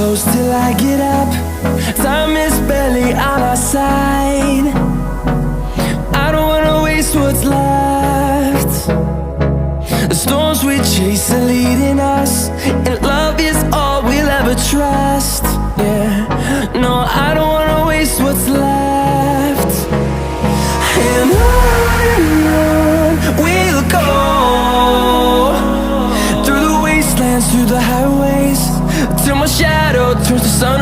close till I get up. Time is barely on our side. I don't wanna waste what's left. The storms we chase are leading us, and love is all we'll ever trust. Yeah, no, I don't wanna waste what's left. And on we'll go, through the wastelands, through the highways, till my shadow turns to sun